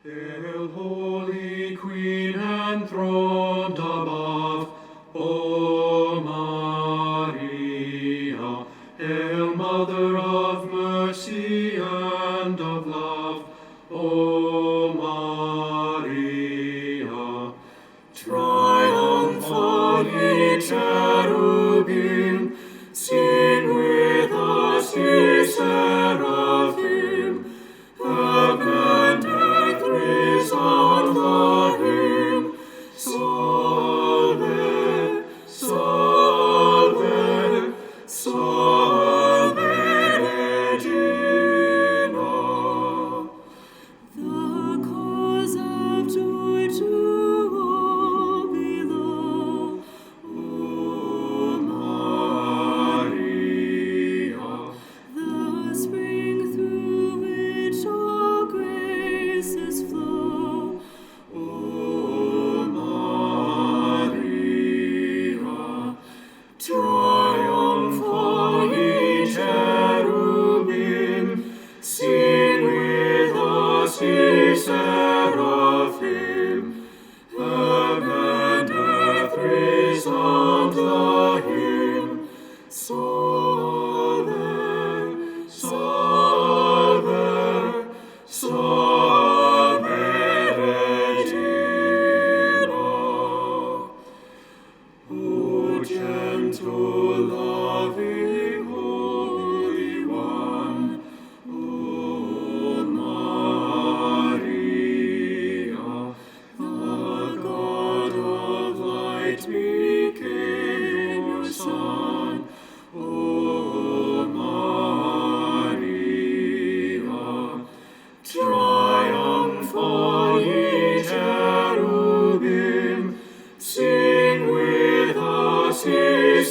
Hail, Holy Queen enthroned above, O Maria. Hail, Mother of mercy and of love, O Maria. Triumphant ye cherubim, sing with us, ye seraphim. Heaven and earth resound the hymn. Salve, salve, salve Regina. The cause of joy to all below, O Maria. the spring through which all graces flow, O Maria. Triumphant ye cherubim, sing with us, ye seraphim. Heaven and earth resound the hymn. Salve, salve, salve Regina. O gentle, loving, Holy One, O Maria, the God of light became your Son, O Maria. Triumphant ye cherubim, sing with us, ye